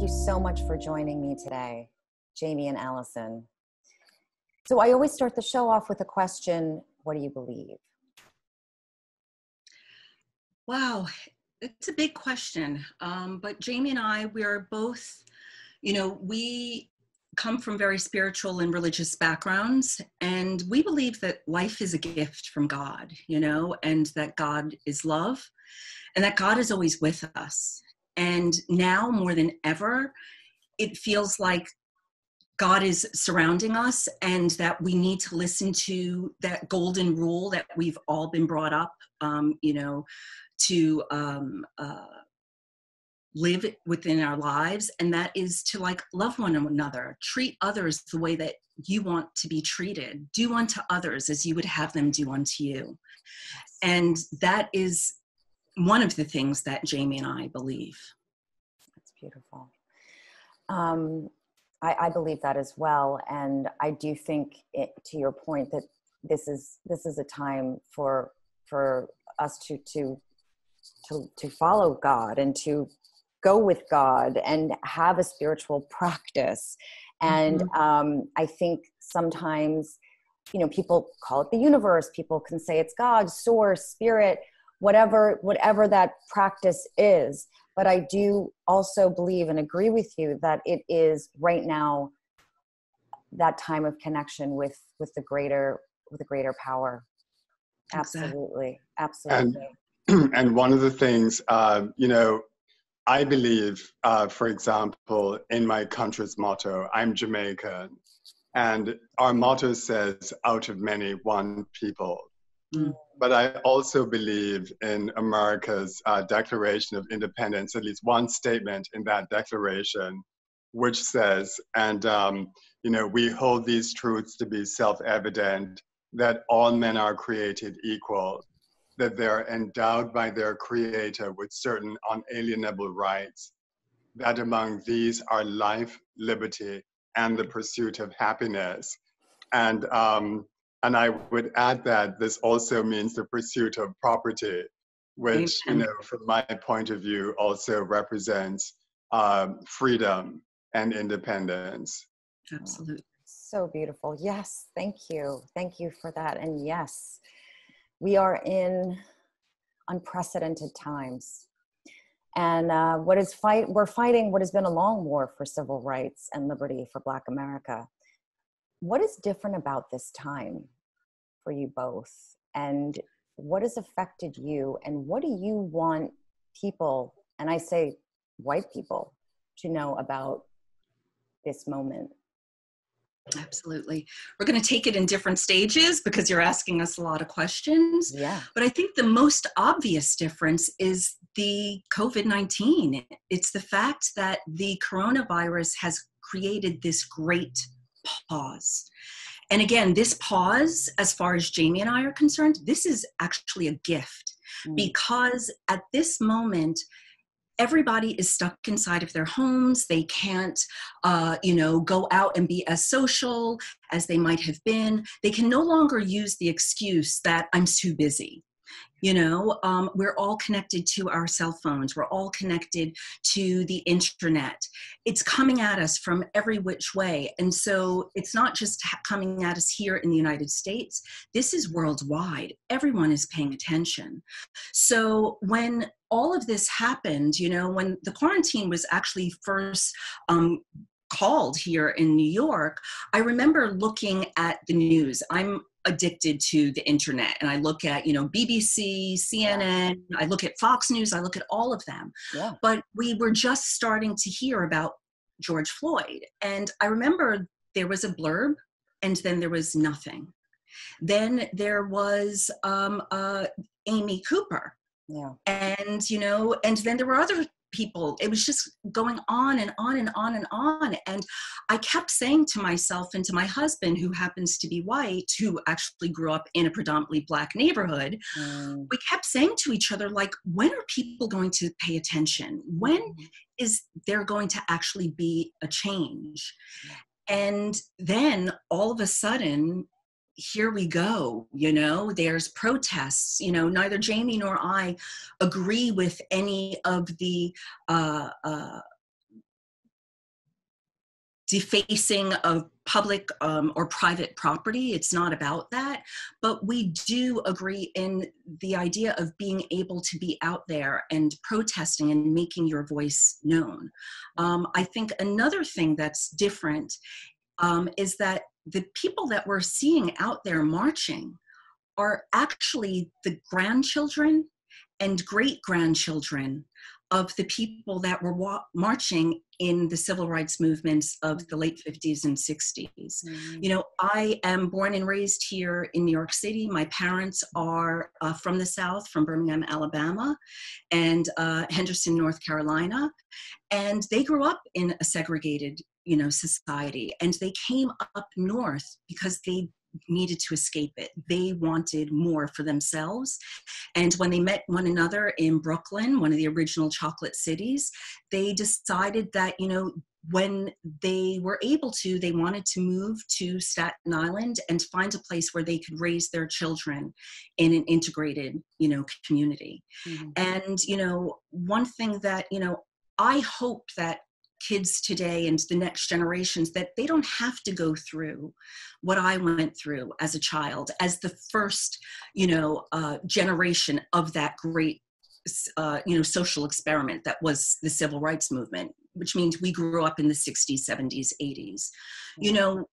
you so much for joining me today, Jamie and Allison. So I always start the show off with a question, what do you believe? Wow, it's a big question. But Jamie and I, we are both, we come from very spiritual and religious backgrounds, and we believe that life is a gift from God, and that God is love, and that God is always with us. And now more than ever, it feels like God is surrounding us, and that we need to listen to that golden rule that we've all been brought up, to live within our lives, and that is to love one another, treat others the way that you want to be treated, do unto others as you would have them do unto you. And that is one of the things that Jamie and I believe. That's beautiful. I believe that as well, and I do think, to your point, that this is a time for us to follow God and to go with God and have a spiritual practice. And I think sometimes, people call it the universe. People can say it's God, source, spirit, whatever that practice is. But I do also believe and agree with you that it is right now that time of connection with the greater power. Absolutely. Absolutely. And one of the things, I believe, for example, in my country's motto, I'm Jamaican, and our motto says, out of many, one people. Mm. But I also believe in America's Declaration of Independence, at least one statement in that declaration, which says, and, we hold these truths to be self-evident, that all men are created equal, that they're endowed by their creator with certain unalienable rights, that among these are life, liberty, and the pursuit of happiness. And I would add that this also means the pursuit of property, which, from my point of view, also represents freedom and independence. Absolutely. So beautiful. Yes, thank you. Thank you for that. And yes, we are in unprecedented times. And we're fighting what has been a long war for civil rights and liberty for Black America. What is different about this time for you both? And what has affected you? And what do you want people, and I say white people, to know about this moment? Absolutely. We're going to take it in different stages because you're asking us a lot of questions. Yeah. But I think the most obvious difference is the COVID-19. It's the fact that the coronavirus has created this great pause. And again, this pause, as far as Jamie and I are concerned, this is actually a gift because at this moment, everybody is stuck inside of their homes. They can't, go out and be as social as they might have been. They can no longer use the excuse that I'm too busy. We're all connected to our cell phones. We're all connected to the internet. It's coming at us from every which way. And so it's not just coming at us here in the United States. This is worldwide. Everyone is paying attention. So when all of this happened, when the quarantine was actually first called here in New York, I remember looking at the news. I'm addicted to the internet, and I look at, BBC, CNN, I look at Fox News, I look at all of them. Yeah. But we were just starting to hear about George Floyd. And I remember there was a blurb, and then there was nothing. Then there was Amy Cooper. Yeah. And, and then there were other people. It was just going on and on and on and on. And I kept saying to myself and to my husband, who happens to be white, who actually grew up in a predominantly Black neighborhood, we kept saying to each other, when are people going to pay attention? When is there going to actually be a change? And then all of a sudden, here we go, there's protests, neither Jamie nor I agree with any of the defacing of public or private property. It's not about that. But we do agree in the idea of being able to be out there and protesting and making your voice known. I think another thing that's different is that the people that we're seeing out there marching are actually the grandchildren and great-grandchildren of the people that were marching in the civil rights movements of the late 50s and 60s. Mm-hmm. You know, I am born and raised here in New York City. My parents are from the South, from Birmingham, Alabama, and Henderson, North Carolina. And they grew up in a segregated, you know, society. And they came up north because they needed to escape it. They wanted more for themselves. And when they met one another in Brooklyn, one of the original chocolate cities, they decided that, you know, when they were able to, they wanted to move to Staten Island and find a place where they could raise their children in an integrated, you know, community. Mm-hmm. And, you know, one thing that, you know, I hope that kids today and the next generations, that they don't have to go through what I went through as a child, as the first, you know, generation of that great, you know, social experiment that was the civil rights movement, which means we grew up in the 60s, 70s, 80s. You know,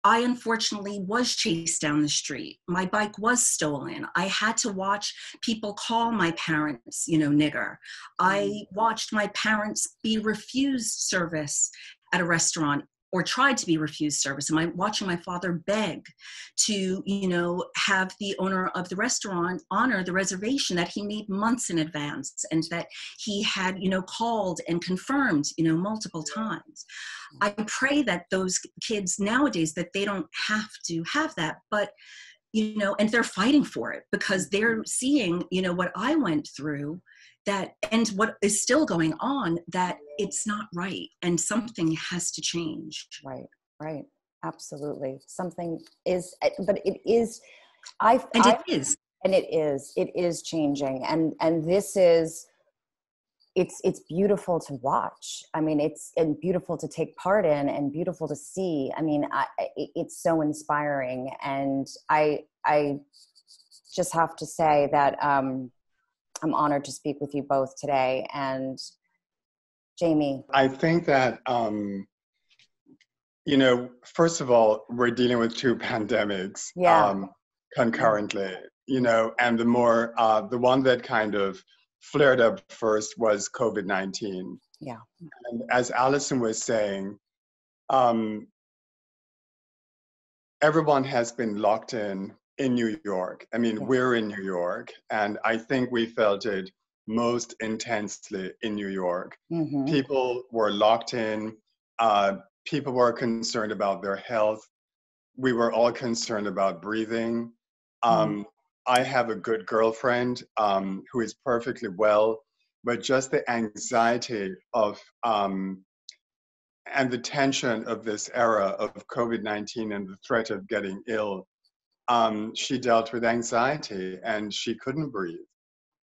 I unfortunately was chased down the street. My bike was stolen. I had to watch people call my parents, you know, nigger. I watched my parents be refused service at a restaurant, or tried to be refused service. And watching my father beg to, you know, have the owner of the restaurant honor the reservation that he made months in advance, and that he had, you know, called and confirmed, you know, multiple times. I pray that those kids nowadays, that they don't have to have that, but, you know, and they're fighting for it because they're seeing, you know, what I went through, that, and what is still going on, that it's not right and something has to change. Right, right. Absolutely. Something is, but it is, it is changing. And this is, it's beautiful to watch. I mean, it's and beautiful to take part in and beautiful to see. I mean, it's so inspiring. And I just have to say that, I'm honored to speak with you both today. And Jamie. I think that, you know, first of all, we're dealing with two pandemics concurrently, you know, and the one that kind of flared up first was COVID-19. Yeah. And as Allison was saying, everyone has been locked in New York. I mean, we're in New York, and I think we felt it most intensely in New York. Mm-hmm. People were locked in. People were concerned about their health. We were all concerned about breathing. I have a good girlfriend who is perfectly well, but just the anxiety of and the tension of this era of COVID-19 and the threat of getting ill, she dealt with anxiety and she couldn't breathe,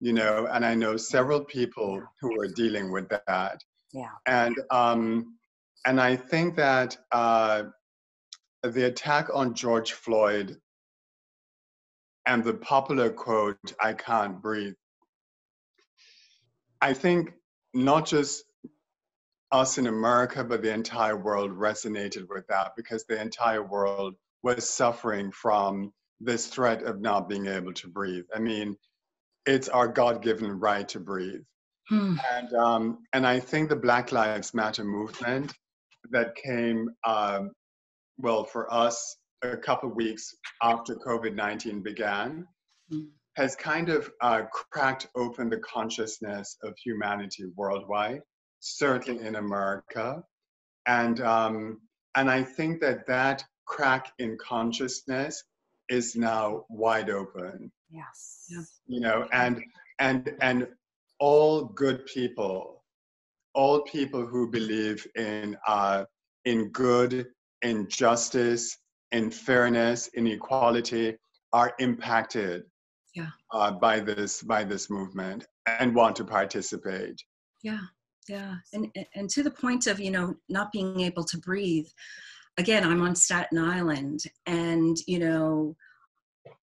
you know, and I know several people who are dealing with that. Yeah. And I think that the attack on George Floyd and the popular quote, "I can't breathe," I think not just us in America, but the entire world resonated with that, because the entire world was suffering from this threat of not being able to breathe. I mean, it's our God-given right to breathe. And I think the Black Lives Matter movement that came, well, for us, a couple of weeks after COVID-19 began, has kind of cracked open the consciousness of humanity worldwide, certainly in America. And I think that crack in consciousness is now wide open. Yes. You know, and all good people, all people who believe in good, in justice, in fairness, in equality, are impacted by this movement and want to participate. Yeah. Yeah. And to the point of, you know, not being able to breathe. Again, I'm on Staten Island, and, you know,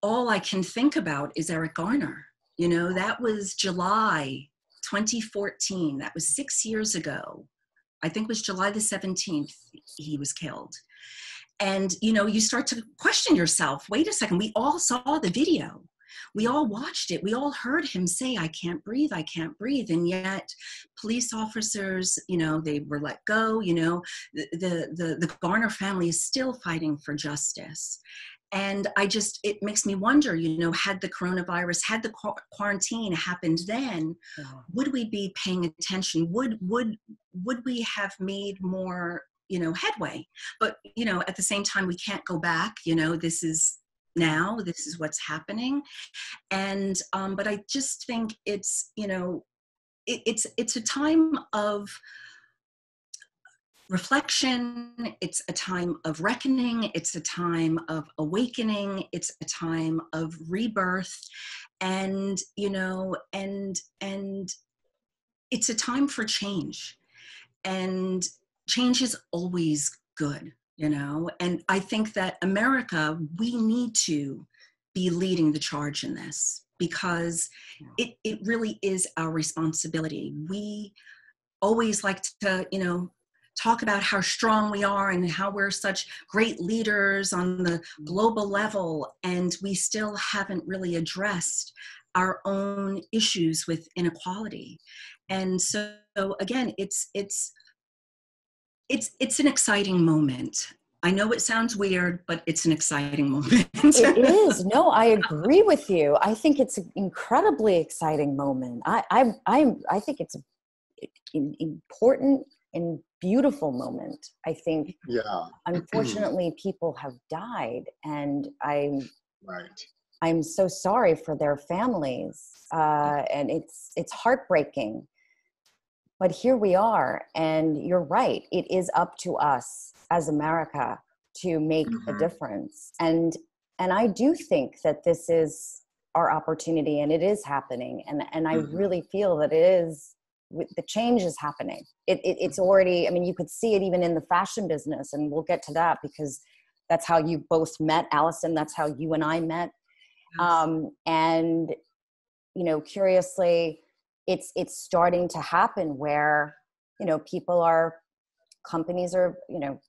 all I can think about is Eric Garner. You know, that was July 2014. That was 6 years ago. I think it was July the 17th he was killed. And, you know, you start to question yourself. Wait a second, we all saw the video. We all watched it. We all heard him say, I can't breathe, I can't breathe. And yet police officers, you know, they were let go. You know, the Garner family is still fighting for justice. And it makes me wonder, you know, had the coronavirus, had the quarantine happened then, would we be paying attention? Would we have made more, you know, headway? But, you know, at the same time, we can't go back. You know, this is what's happening. And, but I just think it's, you know, it's a time of reflection, it's a time of reckoning, it's a time of awakening, it's a time of rebirth, and, you know, and it's a time for change. And change is always good, you know, and I think that America, we need to be leading the charge in this, because it really is our responsibility. We always like to, you know, talk about how strong we are and how we're such great leaders on the global level, and we still haven't really addressed our own issues with inequality. And so again, it's an exciting moment. I know it sounds weird, but it's an exciting moment. It is. No, I agree with you. I think it's an incredibly exciting moment. I think it's an important and beautiful moment. I think, unfortunately, people have died, and I'm so sorry for their families, and it's heartbreaking. But here we are, and you're right. It is up to us as America to make a difference, and I do think that this is our opportunity, and it is happening, and I really feel that it is. The change is happening. It's already, I mean, you could see it even in the fashion business, and we'll get to that because that's how you both met, Allison. That's how you and I met. Yes. And, you know, curiously, it's starting to happen where, you know, companies are, you know,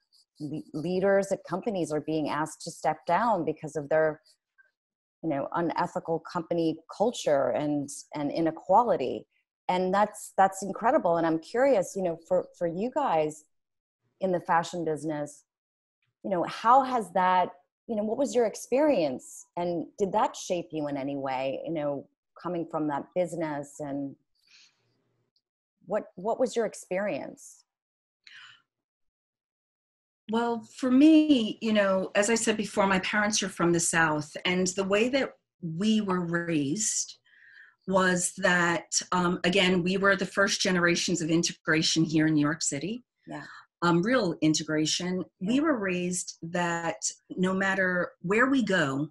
leaders at companies are being asked to step down because of their, you know, unethical company culture and inequality. And that's incredible. And I'm curious, you know, for you guys in the fashion business, you know, how has that, you know, what was your experience, and did that shape you in any way, you know, coming from that business, and what was your experience? Well, for me, you know, as I said before, my parents are from the South, and the way that we were raised was that, again, we were the first generations of integration here in New York City. Yeah. Real integration. Yeah. We were raised that no matter where we go,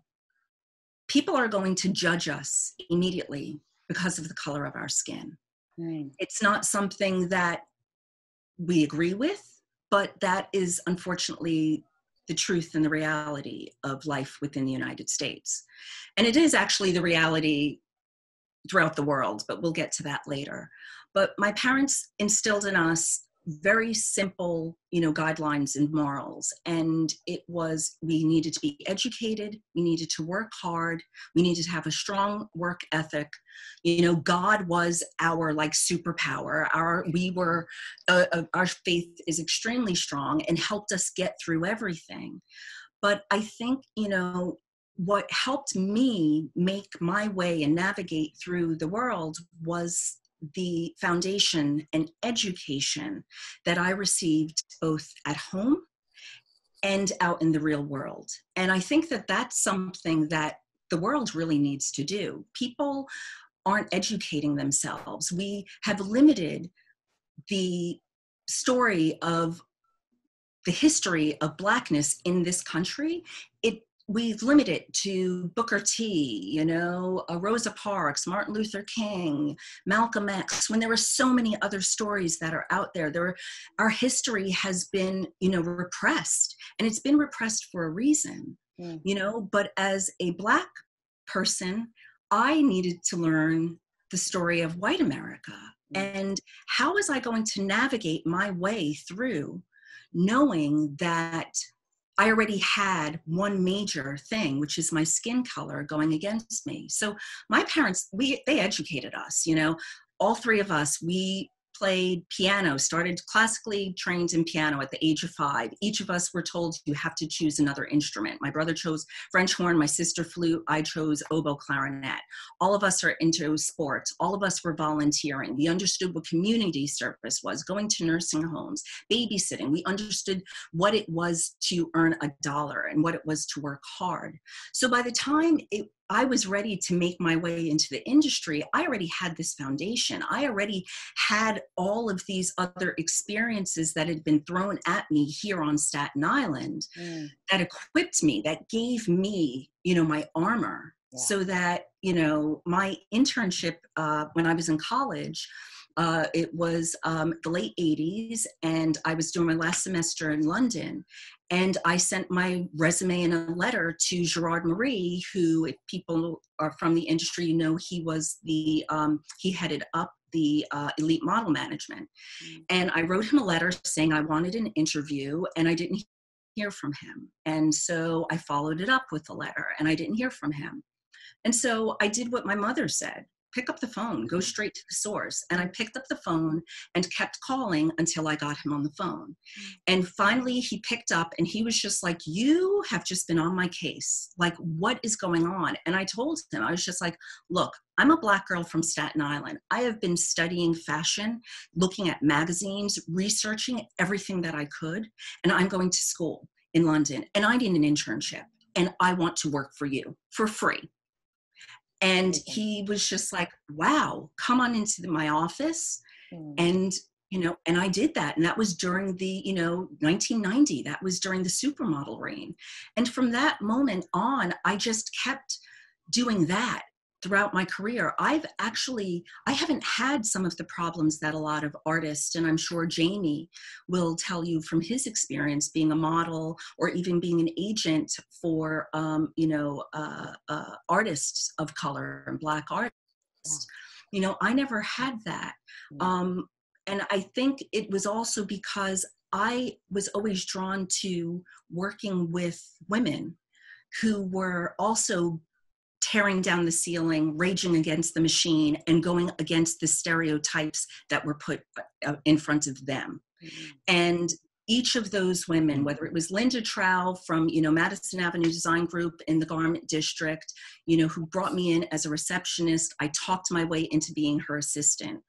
people are going to judge us immediately because of the color of our skin. Right. It's not something that we agree with, but that is unfortunately the truth and the reality of life within the United States. And it is actually the reality throughout the world, but we'll get to that later. But my parents instilled in us very simple, you know, guidelines and morals. And it was, we needed to be educated, we needed to work hard, we needed to have a strong work ethic. You know, God was our like superpower. Our faith is extremely strong and helped us get through everything. But I think, you know, what helped me make my way and navigate through the world was the foundation and education that I received both at home and out in the real world. And I think that that's something that the world really needs to do. People aren't educating themselves. We have limited the story of the history of Blackness in this country. we've limited to Booker T, you know, Rosa Parks, Martin Luther King, Malcolm X, when there are so many other stories that are out there. Our history has been, you know, repressed, and it's been repressed for a reason, you know, but as a Black person, I needed to learn the story of white America. And how was I going to navigate my way through knowing that I already had one major thing, which is my skin color going against me. So my parents, they educated us, you know, all three of us, we played piano, started classically trained in piano at the age of 5. Each of us were told you have to choose another instrument. My brother chose French horn, my sister flute, I chose oboe clarinet. All of us are into sports. All of us were volunteering. We understood what community service was, going to nursing homes, babysitting. We understood what it was to earn a dollar and what it was to work hard. So by the time I was ready to make my way into the industry, I already had this foundation. I already had all of these other experiences that had been thrown at me here on Staten Island that equipped me, that gave me, you know, my armor, so that, you know, my internship when I was in college, it was the late 80s, and I was doing my last semester in London. And I sent my resume and a letter to Gerard Marie, who, if people are from the industry, you know, he was he headed up the elite model management. And I wrote him a letter saying I wanted an interview, and I didn't hear from him. And so I followed it up with a letter, and I didn't hear from him. And so I did what my mother said. Pick up the phone, go straight to the source. And I picked up the phone and kept calling until I got him on the phone. And finally he picked up, and he was just like, you have just been on my case. Like, what is going on? And I told him, I was just like, look, I'm a Black girl from Staten Island. I have been studying fashion, looking at magazines, researching everything that I could. And I'm going to school in London, and I need an internship, and I want to work for you for free. And he was just like, wow, come on into my office. And, you know, and I did that. And that was during the, you know, 1990, that was during the supermodel reign. And from that moment on, I just kept doing that throughout my career. I haven't had some of the problems that a lot of artists, and I'm sure Jamie will tell you from his experience being a model or even being an agent for, artists of color and Black artists. You know, I never had that. And I think it was also because I was always drawn to working with women who were also tearing down the ceiling, raging against the machine, and going against the stereotypes that were put in front of them. And each of those women, whether it was Linda Trow from, you know, Madison Avenue Design Group in the Garment District, you know, who brought me in as a receptionist, I talked my way into being her assistant.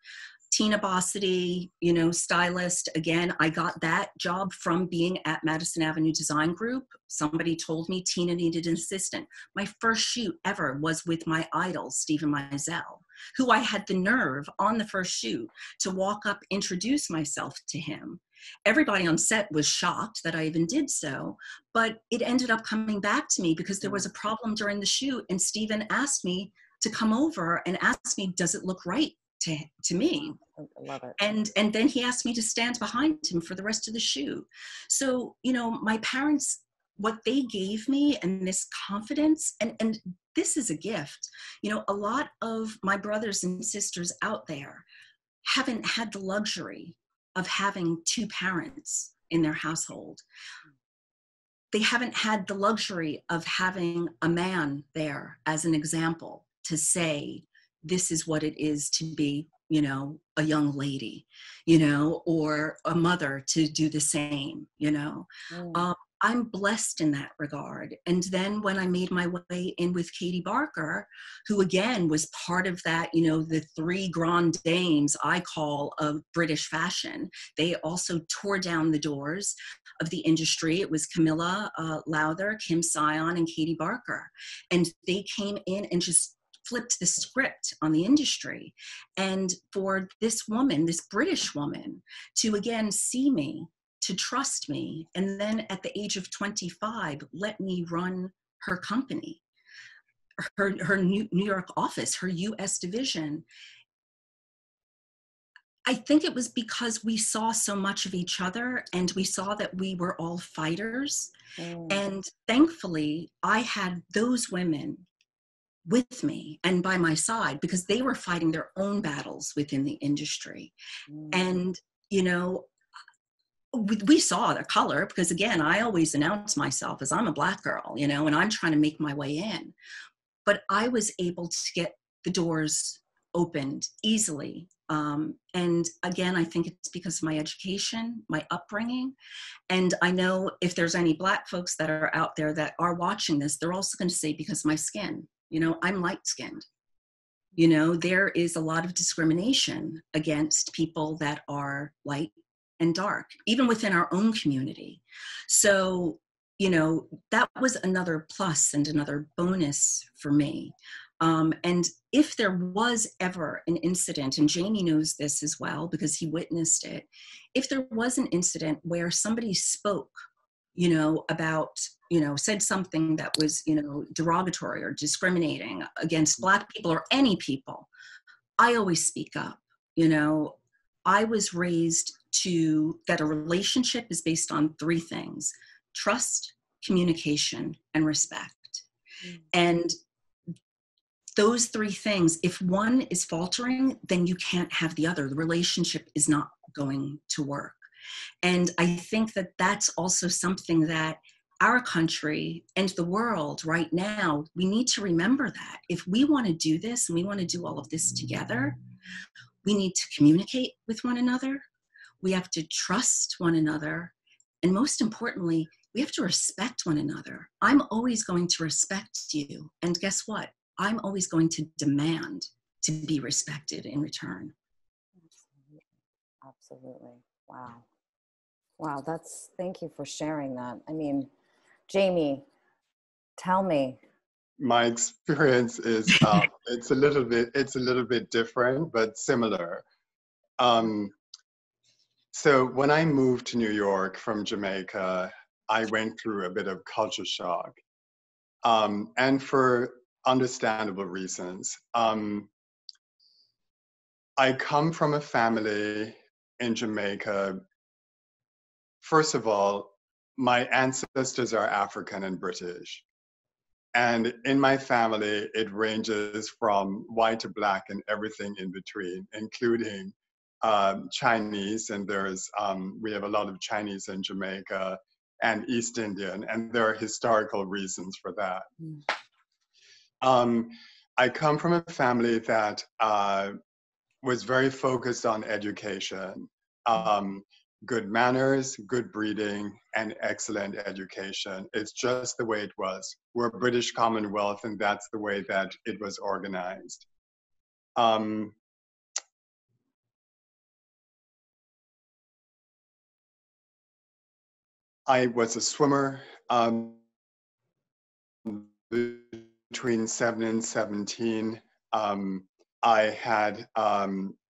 Tina Bossity, you know, stylist. Again, I got that job from being at Madison Avenue Design Group. Somebody told me Tina needed an assistant. My first shoot ever was with my idol, Stephen Meisel, who I had the nerve on the first shoot to walk up, introduce myself to him. Everybody on set was shocked that I even did so, but it ended up coming back to me because there was a problem during the shoot, and Stephen asked me to come over and ask me, does it look right to me? I love it. And then he asked me to stand behind him for the rest of the shoot. So, you know, my parents, what they gave me, and this confidence, and this is a gift. You know, a lot of my brothers and sisters out there haven't had the luxury of having two parents in their household. They haven't had the luxury of having a man there as an example to say, this is what it is to be, you know, a young lady, you know, or a mother to do the same, you know. I'm blessed in that regard. And then when I made my way in with Katie Barker, who again was part of that, you know, the three grand dames I call of British fashion, they also tore down the doors of the industry. It was Camilla Lowther, Kim Sion, and Katie Barker. And they came in and just flipped the script on the industry. And for this woman, this British woman, to again see me, to trust me, and then at the age of 25, let me run her company, her New York office, her US division. I think it was because we saw so much of each other and we saw that we were all fighters. And thankfully, I had those women with me and by my side because they were fighting their own battles within the industry. And, you know, we saw the color because, again, I always announce myself as I'm a Black girl, you know, and I'm trying to make my way in. But I was able to get the doors opened easily. And again, I think it's because of my education, my upbringing. And I know if there's any Black folks that are out there that are watching this, they're also going to say because of my skin. You know, I'm light-skinned. You know, there is a lot of discrimination against people that are light and dark, even within our own community. So, you know, that was another plus and another bonus for me. And if there was ever an incident, and Jamie knows this as well because he witnessed it, if there was an incident where somebody spoke, you know, about, you know, said something that was, you know, derogatory or discriminating against Black people or any people, I always speak up. You know, I was raised to that a relationship is based on three things: trust, communication, and respect. And those three things, if one is faltering, then you can't have the other. The relationship is not going to work. And I think that that's also something that our country and the world right now, we need to remember that if we want to do this and we want to do all of this together, we need to communicate with one another. We have to trust one another. And most importantly, we have to respect one another. I'm always going to respect you. And guess what? I'm always going to demand to be respected in return. Absolutely. Wow. Wow, thank you for sharing that. I mean, Jamie, tell me. My experience is it's a little bit different, but similar. So when I moved to New York from Jamaica, I went through a bit of culture shock, and for understandable reasons. I come from a family in Jamaica. First of all, my ancestors are African and British. And in my family, it ranges from white to Black and everything in between, including Chinese. And we have a lot of Chinese in Jamaica and East Indian, and there are historical reasons for that. I come from a family that was very focused on education. Good manners, good breeding, and excellent education. It's just the way it was. We're a British Commonwealth, and that's the way that it was organized. I was a swimmer between 7 and 17.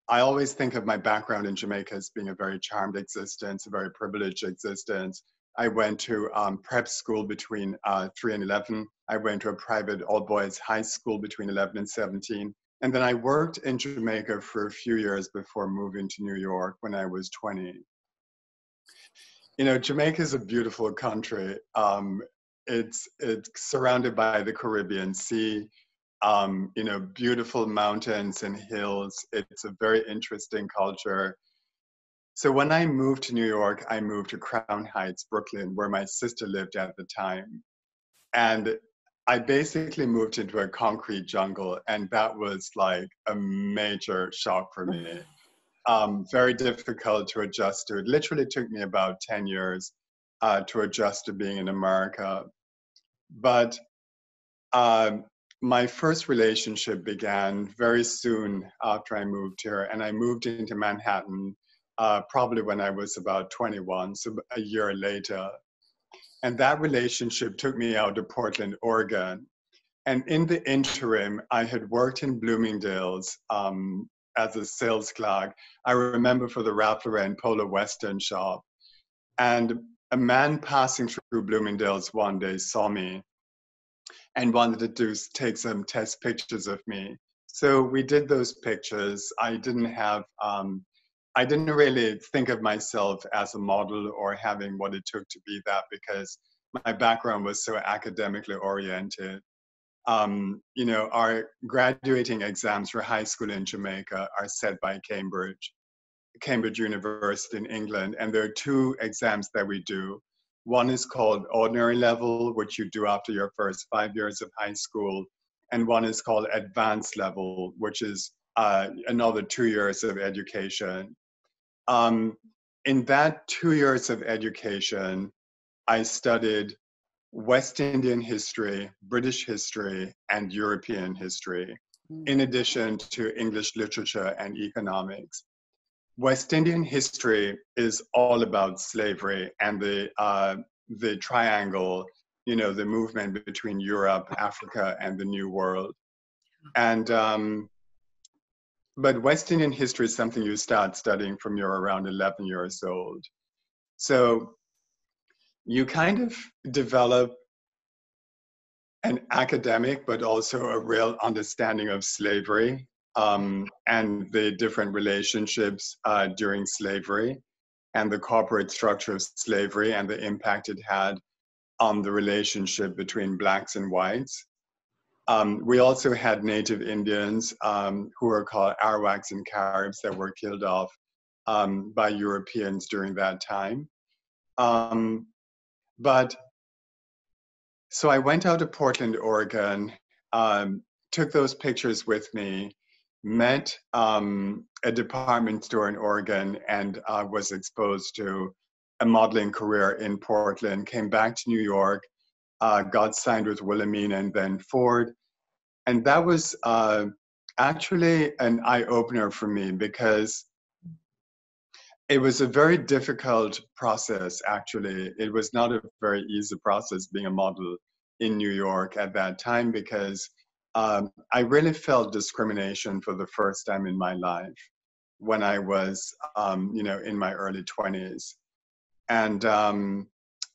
I always think of my background in Jamaica as being a very charmed existence, a very privileged existence. I went to prep school between 3 and 11. I went to a private all-boys high school between 11 and 17. And then I worked in Jamaica for a few years before moving to New York when I was 20. You know, Jamaica is a beautiful country. It's surrounded by the Caribbean Sea. You know, beautiful mountains and hills. It's a very interesting culture. So when I moved to New York, I moved to Crown Heights, Brooklyn, where my sister lived at the time. And I basically moved into a concrete jungle, and that was like a major shock for me. Very difficult to adjust to. It literally took me about 10 years to adjust to being in America. But my first relationship began very soon after I moved here, and I moved into Manhattan probably when I was about 21, so a year later. And that relationship took me out to Portland, Oregon. And in the interim, I had worked in Bloomingdale's as a sales clerk. I remember for the Ralph Lauren Polo Western shop. And a man passing through Bloomingdale's one day saw me. and wanted to take some test pictures of me. So we did those pictures. I didn't really think of myself as a model or having what it took to be that, because my background was so academically oriented. Our graduating exams for high school in Jamaica are set by Cambridge University in England, and there are two exams that we do. One is called ordinary level, which you do after your first 5 years of high school, and one is called advanced level, which is another 2 years of education. In that 2 years of education, I studied West Indian history, British history, and European history, in addition to English literature and economics. West Indian history is all about slavery and the triangle, the movement between Europe, Africa, and the New World. And but West Indian history is something you start studying from you're around 11 years old. So you kind of develop an academic, but also a real understanding of slavery and the different relationships during slavery, and the corporate structure of slavery and the impact it had on the relationship between blacks and whites. We also had native Indians who were called Arawaks and Caribs that were killed off by Europeans during that time. So I went out to Portland, Oregon, took those pictures with me, met a department store in Oregon, and was exposed to a modeling career in Portland, came back to New York, got signed with Wilhelmina and then Ford. And that was actually an eye-opener for me, because it was a very difficult process, actually. It was not a very easy process being a model in New York at that time, because I really felt discrimination for the first time in my life when I was, in my early 20s. And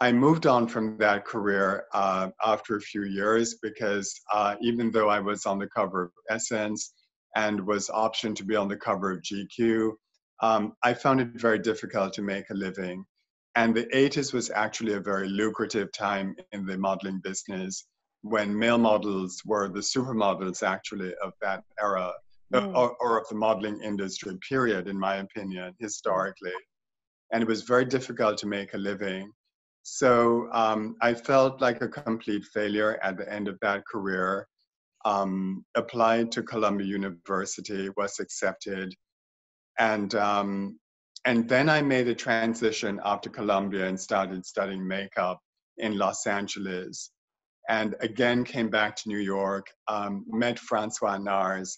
I moved on from that career after a few years, because even though I was on the cover of Essence and was optioned to be on the cover of GQ, I found it very difficult to make a living. And the 80s was actually a very lucrative time in the modeling business, when male models were the supermodels, actually, of that era, or of the modeling industry, period, in my opinion, historically. And it was very difficult to make a living. So I felt like a complete failure at the end of that career. Applied to Columbia University, was accepted. And then I made a transition after Columbia and started studying makeup in Los Angeles. And again, came back to New York, met Francois Nars,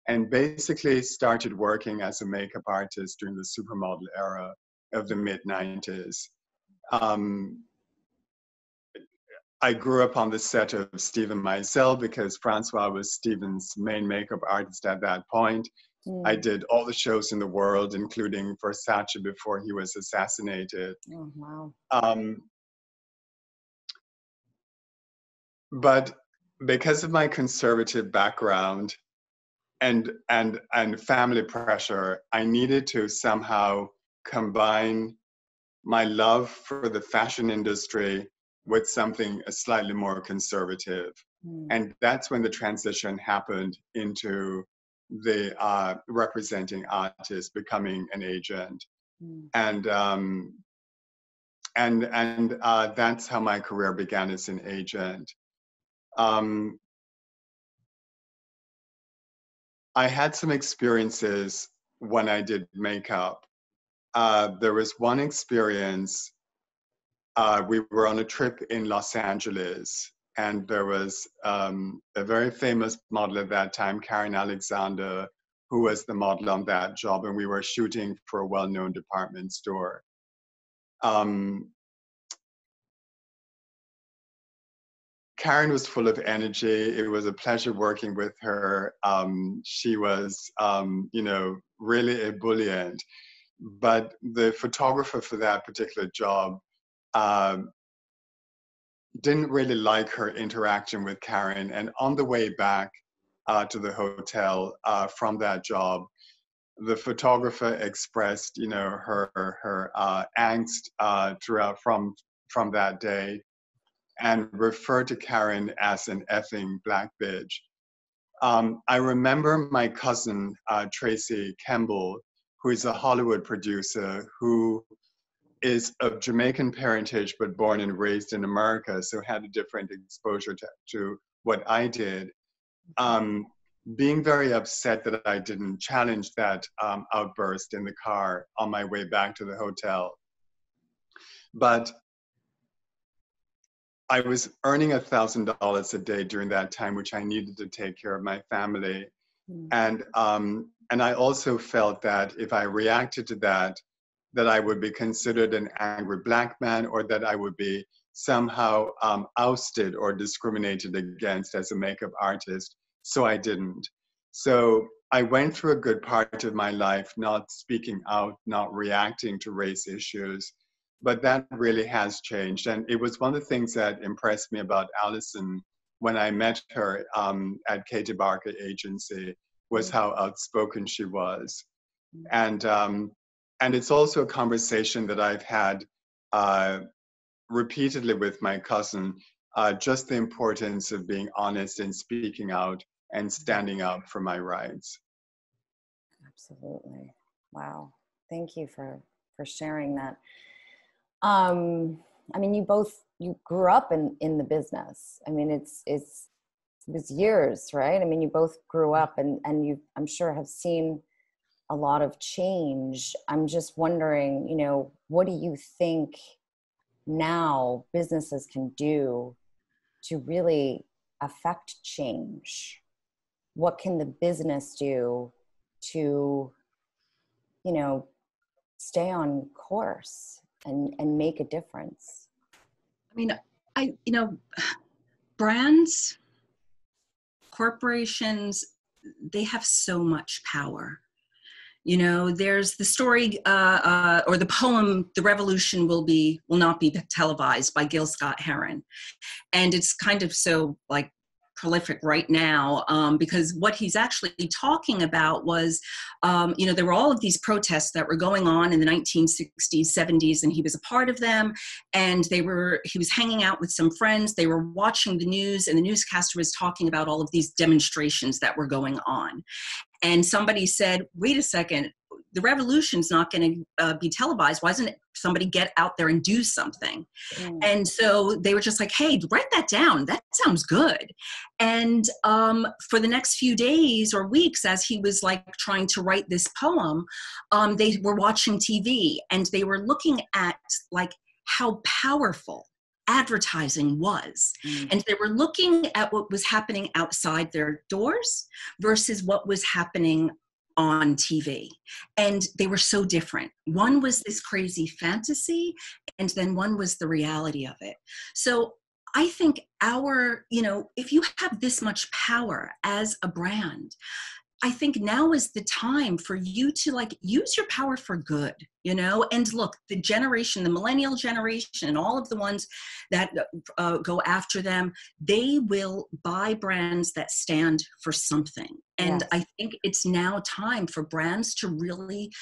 and basically started working as a makeup artist during the supermodel era of the mid-90s. I grew up on the set of Stephen Meisel, because Francois was Stephen's main makeup artist at that point. I did all the shows in the world, including Versace, before he was assassinated. Oh, wow. But because of my conservative background and family pressure, I needed to somehow combine my love for the fashion industry with something slightly more conservative. And that's when the transition happened into the representing artist, becoming an agent. And that's how my career began as an agent. I had some experiences when I did makeup. There was one experience, we were on a trip in Los Angeles, and there was a very famous model at that time, Karen Alexander, who was the model on that job, and we were shooting for a well-known department store. Karen was full of energy. It was a pleasure working with her. She was, really ebullient. But the photographer for that particular job didn't really like her interaction with Karen. And on the way back to the hotel from that job, the photographer expressed, her angst throughout from that day, and referred to Karen as an effing black bitch. I remember my cousin, Tracy Campbell, who is a Hollywood producer who is of Jamaican parentage but born and raised in America, so had a different exposure to what I did. Being very upset that I didn't challenge that outburst in the car on my way back to the hotel. But I was earning $1,000 a day during that time, which I needed to take care of my family. And I also felt that if I reacted to that I would be considered an angry black man, or that I would be somehow ousted or discriminated against as a makeup artist. So I didn't. So I went through a good part of my life not speaking out, not reacting to race issues, but that really has changed. And it was one of the things that impressed me about Allison when I met her at Katie Barker Agency, was how outspoken she was. And it's also a conversation that I've had repeatedly with my cousin, just the importance of being honest and speaking out and standing up for my rights. Absolutely. Wow. Thank you for sharing that. I mean, you grew up in the business. I mean, it was years, right? I mean, you both grew up and you, I'm sure, have seen a lot of change. I'm just wondering, what do you think now businesses can do to really affect change? What can the business do to, stay on course and make a difference? I mean, brands, corporations, they have so much power. There's the story or the poem, "The Revolution Will Not Be Televised" by Gil Scott-Heron. And it's kind of so prolific right now because what he's actually talking about was, there were all of these protests that were going on in the 1960s, 70s, and he was a part of them. And he was hanging out with some friends. They were watching the news, and the newscaster was talking about all of these demonstrations that were going on. And somebody said, wait a second, the revolution's not going to be televised. Why doesn't somebody get out there and do something? And so they were just like, hey, write that down. That sounds good. And for the next few days or weeks, as he was trying to write this poem, they were watching TV, and they were looking at how powerful advertising was. And they were looking at what was happening outside their doors versus what was happening on TV. And they were so different. One was this crazy fantasy, and then one was the reality of it. So I think if you have this much power as a brand, I think now is the time for you to use your power for good, and look, the millennial generation, and all of the ones that go after them, they will buy brands that stand for something. And yes. I think it's now time for brands to really,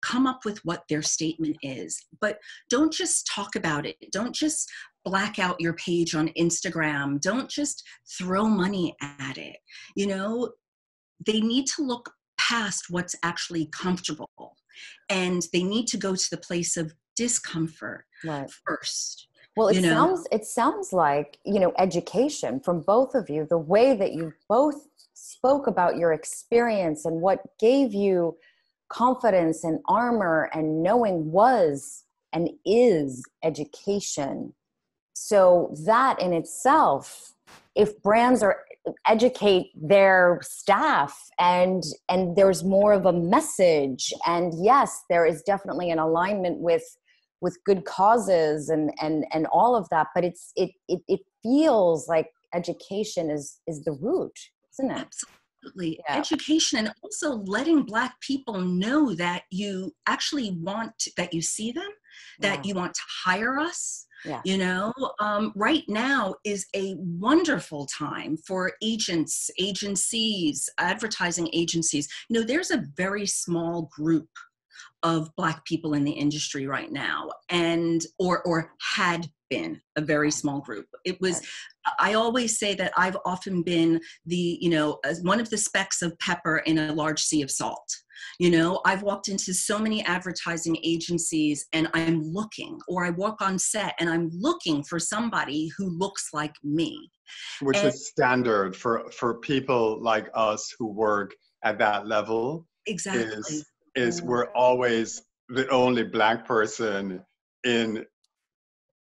come up with what their statement is, but don't just talk about it. Don't just black out your page on Instagram. Don't just throw money at it. They need to look past what's actually comfortable, and they need to go to the place of discomfort first. Well, it sounds like, education from both of you, the way that you both spoke about your experience and what gave you confidence and armor and knowing was and is education. So that in itself, if brands educate their staff and there's more of a message, and yes, there is definitely an alignment with good causes and all of that, but it feels like education is the root, isn't it? Absolutely. Yeah. Education, and also letting Black people know that you actually that you see them, that you want to hire us. Yes. You know, right now is a wonderful time for agents, agencies, advertising agencies. You know, there's a very small group of Black people in the industry right now, and or had been a very small group. It was, I always say that I've often been the, you know, as one of the specks of pepper in a large sea of salt. You know, I've walked into so many advertising agencies and I'm looking, or I walk on set and I'm looking for somebody who looks like me. Which And is standard for people like us who work at that level. exactly. Is we're always the only Black person in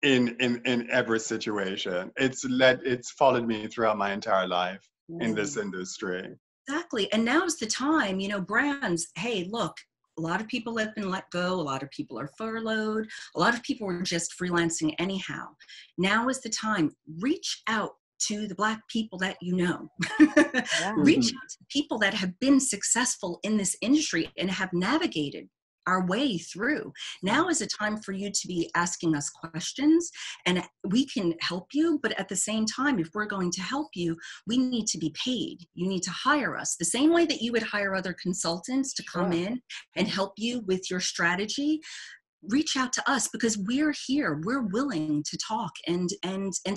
every situation. It's followed me throughout my entire life in this industry. Exactly. And now's the time, you know, brands, hey, look, a lot of people have been let go. A lot of people are furloughed. A lot of people are just freelancing anyhow. Now is the time. Reach out to the Black people that you know. Reach out to people that have been successful in this industry and have navigated our way through. Now is a time for you to be asking us questions, and we can help you. But at the same time, if we're going to help you, we need to be paid. You need to hire us the same way that you would hire other consultants to come in and help you with your strategy. Reach out to us, because we're here. We're willing to talk and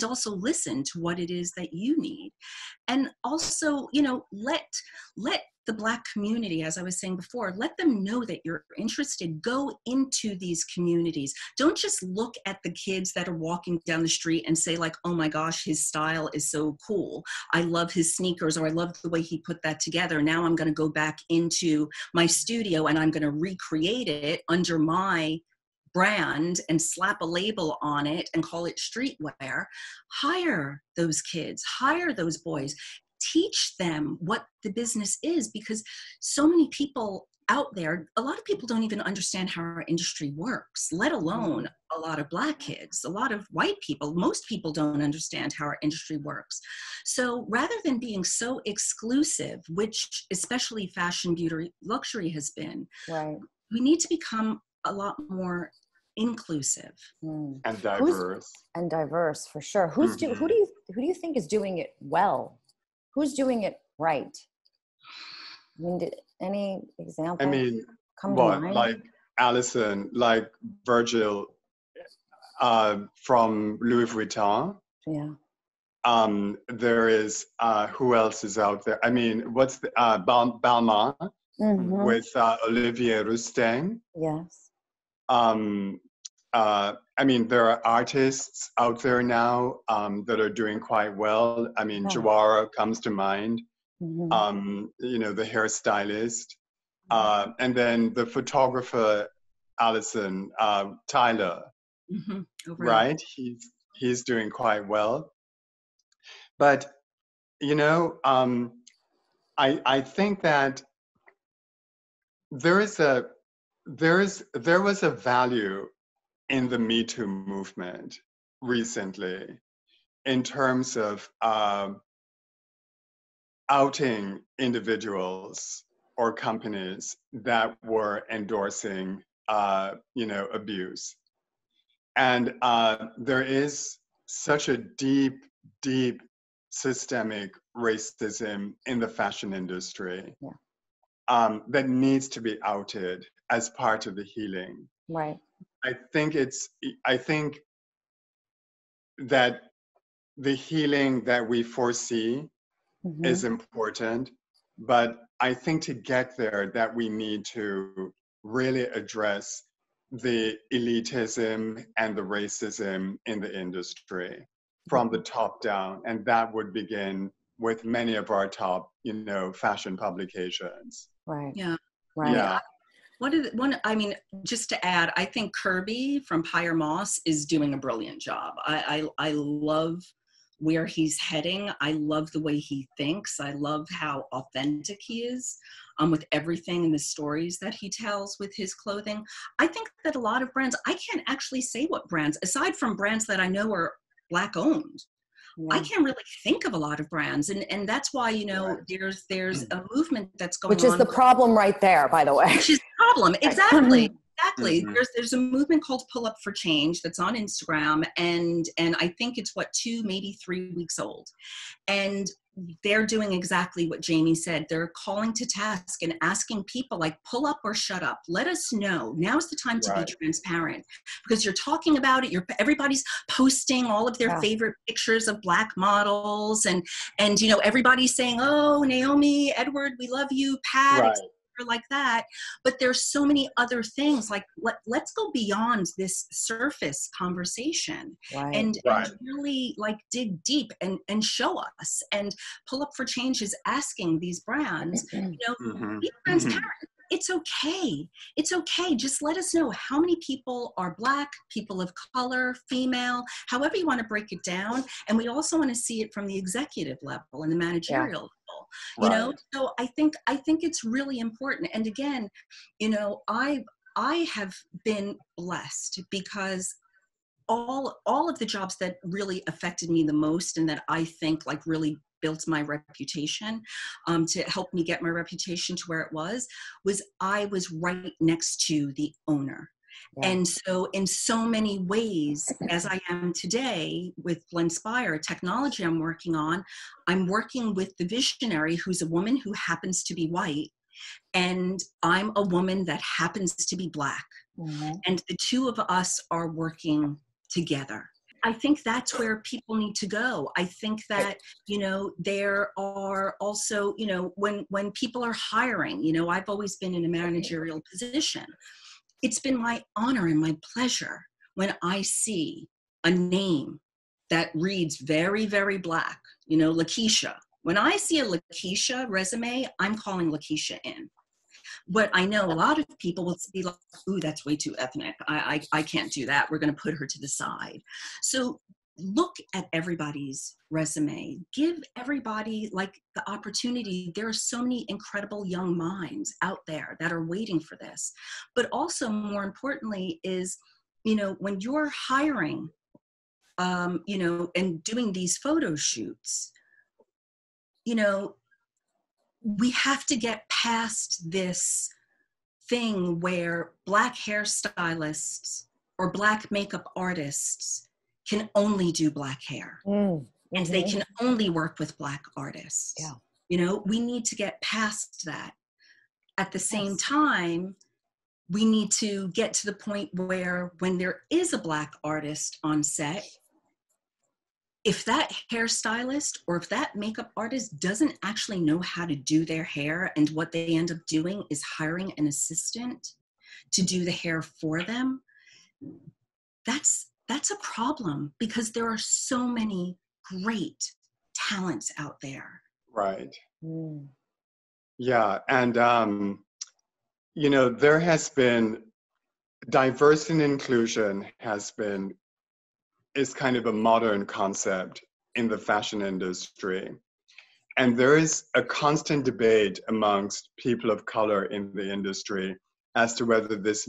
also listen to what it is that you need. And also, you know, let the Black community, as I was saying before, let them know that you're interested. Go into these communities. Don't just look at the kids that are walking down the street and say like, oh my gosh, his style is so cool. I love his sneakers, or I love the way he put that together. Now I'm going to go back into my studio and I'm going to recreate it under my brand and slap a label on it and call it streetwear. Hire those kids, hire those boys, teach them what the business is, because so many people out there, a lot of people don't even understand how our industry works, let alone a lot of Black kids, a lot of white people. Most people don't understand how our industry works. So rather than being so exclusive, which especially fashion, beauty, luxury has been, we need to become a lot more inclusive and diverse. And diverse, for sure. Who do you think is doing it well? Who's doing it right? I mean, any examples? I mean, come to mind? Like Allison, like Virgil from Louis Vuitton. Yeah. There is who else is out there? I mean, what's the Balmain with Olivier Rousteing. Yes. I mean, there are artists out there now that are doing quite well. I mean, Jawara comes to mind, you know, the hairstylist. And then the photographer, Allison, Tyler, right? He's doing quite well. But, you know, I think that there was a value in the Me Too movement recently in terms of outing individuals or companies that were endorsing, you know, abuse. And there is such a deep, deep systemic racism in the fashion industry that needs to be outed as part of the healing. Right. I think that the healing that we foresee is important, but I think to get there that we need to really address the elitism and the racism in the industry from the top down, and that would begin with many of our top, you know, fashion publications. Right. Yeah. Right. Yeah. I mean, just to add, I think Kirby from Pyre Moss is doing a brilliant job. I love where he's heading. I love the way he thinks. I love how authentic he is with everything and the stories that he tells with his clothing. I think that a lot of brands, I can't actually say what brands, aside from brands that I know are Black owned. I can't really think of a lot of brands, and that's why, you know, there's a movement that's going on. Which is the problem right there, by the way. Which is the problem, exactly. exactly. There's a movement called Pull Up for Change that's on Instagram, and I think it's 2, maybe 3 weeks old. And they're doing exactly what Jamie said. They're calling to task and asking people like, pull up or shut up. Let us know. Now's the time to be transparent, because you're talking about it. Everybody's posting all of their favorite pictures of Black models, and everybody's saying, oh, Naomi, Edward, we love you, Pat, like that. But there's so many other things. Like, let's go beyond this surface conversation and really like dig deep and show us. And Pull Up for Change is asking these brands, be transparent. It's okay. It's okay. Just let us know how many people are Black, people of color, female, however you want to break it down. And we also want to see it from the executive level and the managerial level. So I think it's really important. And again, I have been blessed, because all of the jobs that really affected me the most, and that I think like really built my reputation, to help me get my reputation to where it was I was right next to the owner. And so in so many ways, as I am today with Blendspire technology I'm working with the visionary, who's a woman who happens to be white, and I'm a woman that happens to be Black. And the two of us are working together. I think that's where people need to go. I think that, there are also, when people are hiring, I've always been in a managerial position. It's been my honor and my pleasure when I see a name that reads very, very Black, Lakeisha. When I see a Lakeisha resume, I'm calling Lakeisha in. But I know a lot of people will be like, ooh, that's way too ethnic. I can't do that. We're going to put her to the side. So look at everybody's resume. Give everybody like the opportunity. There are so many incredible young minds out there that are waiting for this. But also, more importantly, is, when you're hiring, and doing these photo shoots, we have to get past this thing where Black hairstylists or Black makeup artists can only do Black hair. And they can only work with Black artists. We need to get past that. At the same time, we need to get to the point where when there is a Black artist on set, if that hairstylist or if that makeup artist doesn't actually know how to do their hair, and what they end up doing is hiring an assistant to do the hair for them, that's a problem, because there are so many great talents out there. Right. Yeah. And, there has been diversity and inclusion is kind of a modern concept in the fashion industry. And there is a constant debate amongst people of color in the industry as to whether this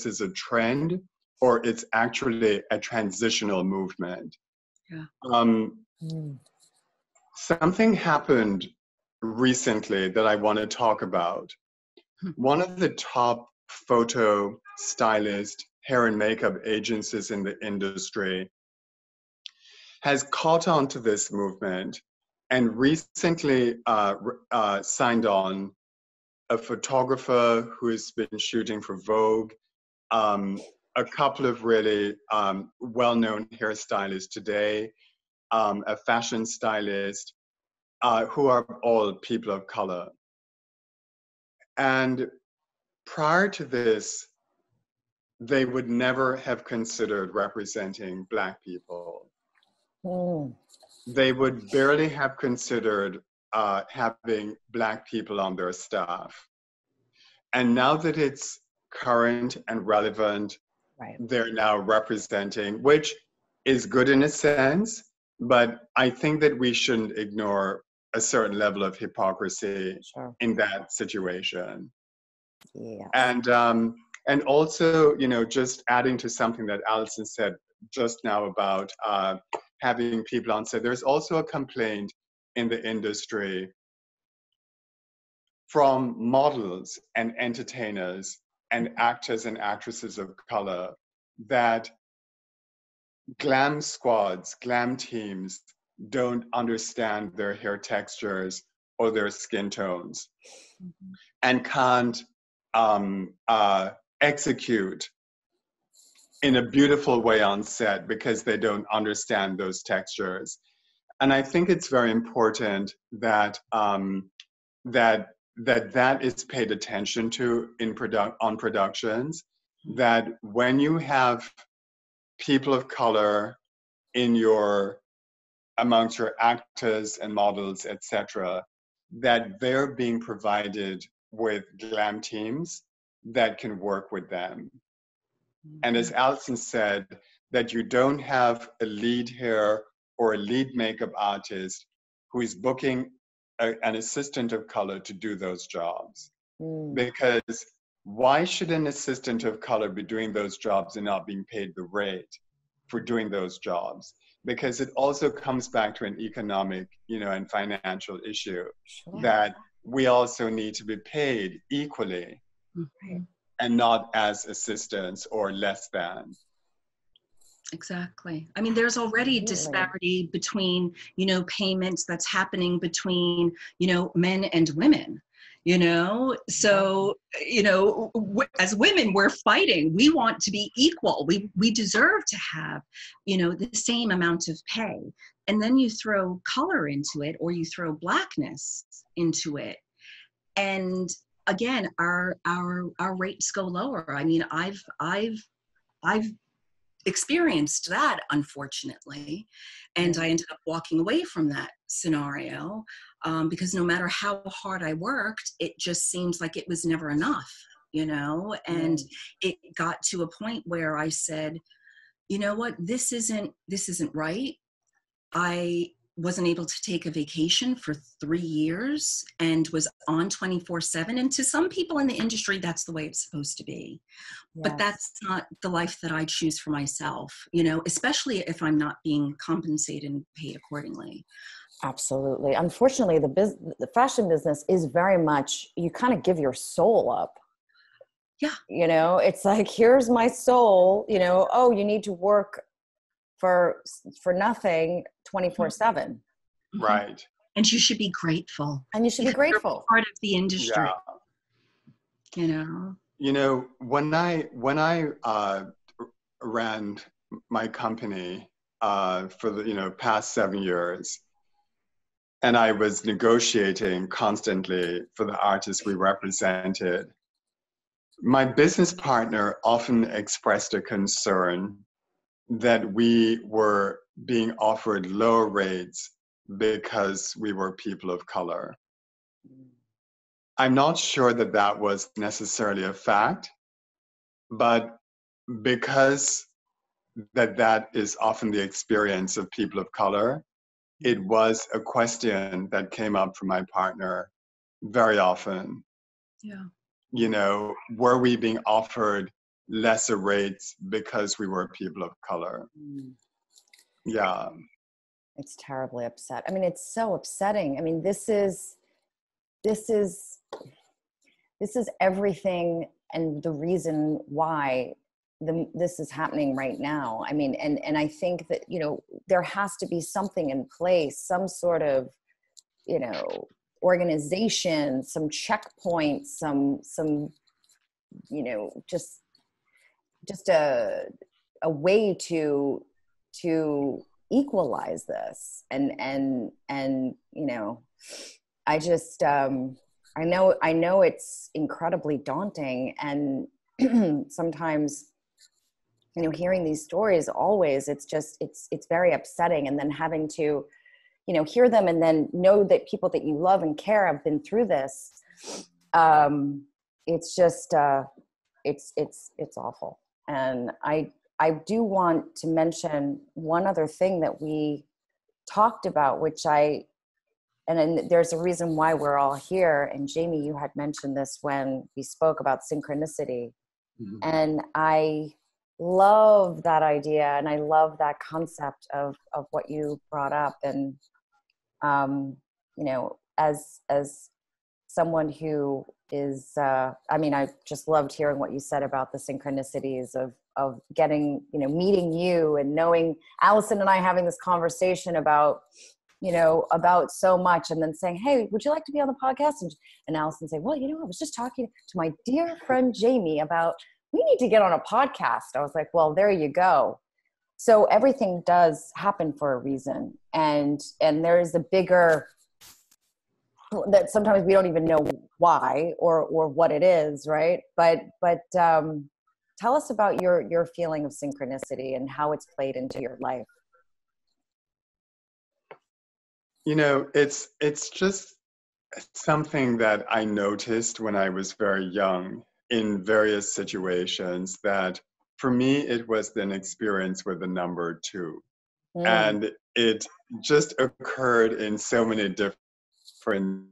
is a trend or it's actually a transitional movement. Something happened recently that I want to talk about. One of the top photo stylist, hair and makeup agencies in the industry has caught on to this movement and recently signed on a photographer who has been shooting for Vogue, a couple of really well-known hairstylists today, a fashion stylist, who are all people of color. And prior to this, they would never have considered representing Black people. They would barely have considered having Black people on their staff. And now that it's current and relevant, they're now representing, which is good in a sense, but I think that we shouldn't ignore a certain level of hypocrisy in that situation. And also, just adding to something that Allison said just now about having people on set, there's also a complaint in the industry from models and entertainers and actors and actresses of color that glam squads, glam teams don't understand their hair textures or their skin tones, and can't execute in a beautiful way on set because they don't understand those textures. And I think it's very important that that is paid attention to on productions. That when you have people of color amongst your actors and models, etc., that they're being provided with glam teams that can work with them. And as Allison said, that you don't have a lead hair or a lead makeup artist who is booking an assistant of color to do those jobs. Because why should an assistant of color be doing those jobs and not being paid the rate for doing those jobs? Because it also comes back to an economic, and financial issue. Sure. That we also need to be paid equally. Mm-hmm. And not as assistants or less than. Exactly. I mean, there's already disparity between, payments that's happening between, men and women, so, as women, we're fighting. We want to be equal. We deserve to have, the same amount of pay. And then you throw color into it, or you throw blackness into it. And again, our rates go lower. I mean, I've experienced that, unfortunately, and I ended up walking away from that scenario because no matter how hard I worked, it just seems like it was never enough, and it got to a point where I said, you know what, this isn't right. I wasn't able to take a vacation for 3 years and was on 24/7. And to some people in the industry, that's the way it's supposed to be. Yes. But that's not the life that I choose for myself, especially if I'm not being compensated and paid accordingly. Absolutely. Unfortunately, the fashion business is very much, you kind of give your soul up. Yeah. It's like, here's my soul, oh, you need to work for nothing 24/7. Right. And you should be grateful. And you should be grateful. You're part of the industry. Yeah. When I ran my company for the past 7 years, and I was negotiating constantly for the artists we represented, my business partner often expressed a concern that we were being offered lower rates because we were people of color. I'm not sure that that was necessarily a fact, but because that is often the experience of people of color, it was a question that came up from my partner very often. Yeah. Were we being offered lesser rates because we were people of color? Yeah. It's terribly upset. I mean, it's so upsetting. I mean, this is everything, and the reason why this is happening right now. I mean, and I think that, there has to be something in place, some sort of, organization, some checkpoints, some just a way to equalize this. And I just I know it's incredibly daunting, and sometimes hearing these stories, always it's very upsetting, and then having to hear them and then know that people that you love and care have been through this. It's just it's awful. And I do want to mention one other thing that we talked about, which and there's a reason why we're all here. And Jamie, you had mentioned this when we spoke about synchronicity. Mm-hmm. And I love that idea, and I love that concept of what you brought up. And as someone who I mean, I just loved hearing what you said about the synchronicities of getting, meeting you and knowing Allison and I having this conversation about, about so much, and then saying, hey, would you like to be on the podcast? And Allison saying, well, I was just talking to my dear friend Jamie about, we need to get on a podcast. I was like, well, there you go. So everything does happen for a reason. And there is a bigger, that sometimes we don't even know why or what it is, right? But tell us about your feeling of synchronicity and how it's played into your life. It's just something that I noticed when I was very young in various situations, that for me it was an experience with the number 2. And it just occurred in so many different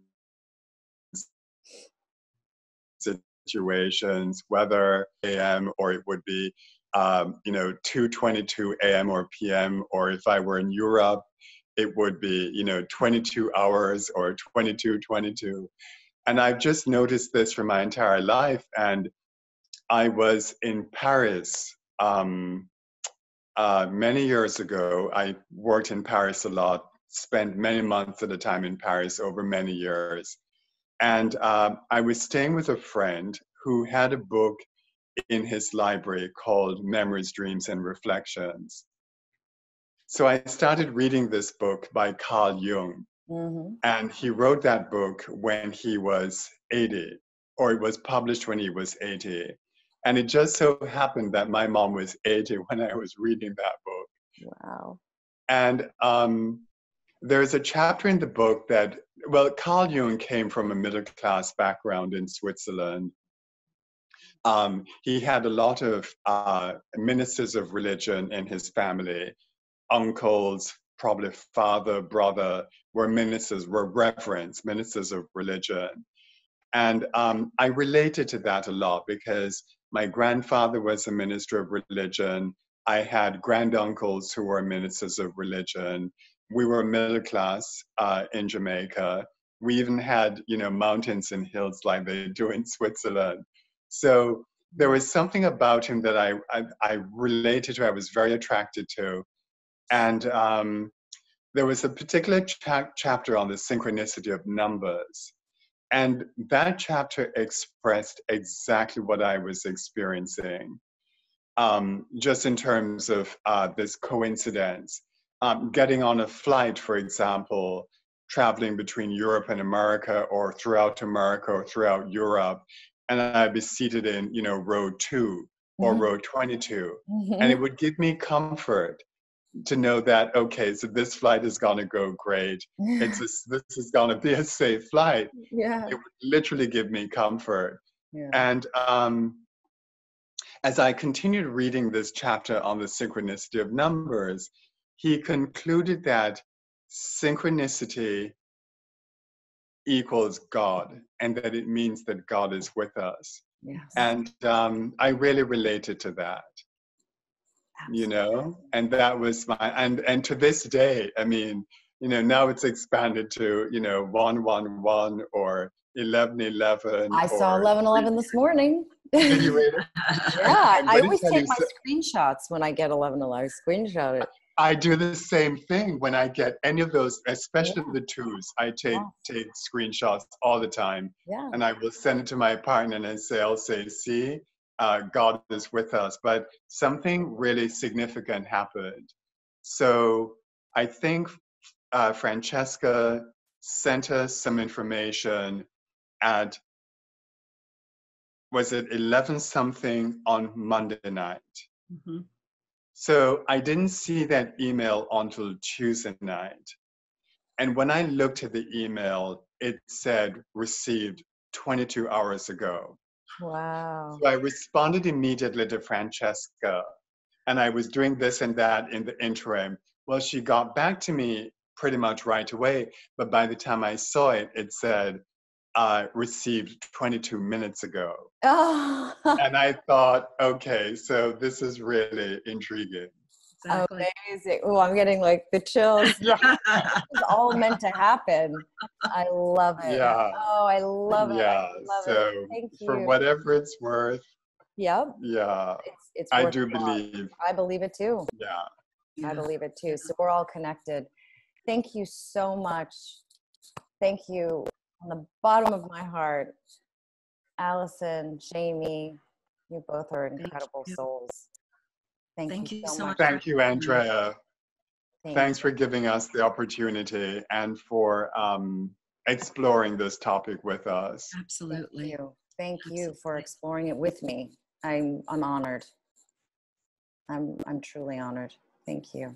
situations, whether AM or it would be 2:22 AM or PM, or if I were in Europe it would be 22 hours or 22:22. And I've just noticed this for my entire life. And I was in Paris many years ago. I worked in Paris a lot, spent many months at a time in Paris over many years. And I was staying with a friend who had a book in his library called Memories, Dreams, and Reflections. So I started reading this book by Carl Jung. And he wrote that book when he was 80, or it was published when he was 80. And it just so happened that my mom was 80 when I was reading that book. Wow. And there's a chapter in the book that, well, Carl Jung came from a middle-class background in Switzerland. He had a lot of ministers of religion in his family. Uncles, probably father, brother, were ministers, were reverends, ministers of religion. And I related to that a lot because my grandfather was a minister of religion. I had granduncles who were ministers of religion. We were middle class in Jamaica. We even had, mountains and hills like they do in Switzerland. So there was something about him that I related to, I was very attracted to. And there was a particular chapter on the synchronicity of numbers. And that chapter expressed exactly what I was experiencing, just in terms of this coincidence. Getting on a flight, for example, traveling between Europe and America, or throughout America or throughout Europe, and I'd be seated in, row 2 or row 22. And it would give me comfort to know that, okay, so this flight is going to go great. This is going to be a safe flight. Yeah. It would literally give me comfort. Yeah. And as I continued reading this chapter on the synchronicity of numbers, he concluded that synchronicity equals God, and that it means that God is with us. Yes. And I really related to that. Absolutely. And that was my, and to this day, I mean, now it's expanded to, 111 or 1111. I saw 1111 this morning. Did you read it? Yeah, I always take my screenshots when I get 1111. Screenshot it. I do the same thing when I get any of those, especially the 2s. I take screenshots all the time. Yeah. And I will send it to my partner and I'll say, see, God is with us. But something really significant happened. So I think Francesca sent us some information at, was it 11 something on Monday night? Mm-hmm. So I didn't see that email until Tuesday night. And when I looked at the email, it said received 22 hours ago. Wow. So I responded immediately to Francesca, and I was doing this and that in the interim. Well, she got back to me pretty much right away, but by the time I saw it, it said received 22 minutes ago. Oh. And I thought, okay, so this is really intriguing. Exactly. Amazing. Oh, I'm getting like the chills. Yeah. It's all meant to happen. I love it. Yeah. Oh, I love it. Yeah. I love So it. Thank for you. whatever it's worth, Yep. yeah, It's I worth do a lot. believe. I believe it too. Yeah. I Yeah. believe it too. So we're all connected. Thank you so much. Thank you from the bottom of my heart. Allison, Jamie, you both are incredible you. souls. Thank Thank you you so so much. much. Thank you, Andrea. Thanks you. for giving us the opportunity and for exploring this topic with us. Absolutely. Thank you for Absolutely. exploring it with me. I'm honored. I'm truly honored. Thank you.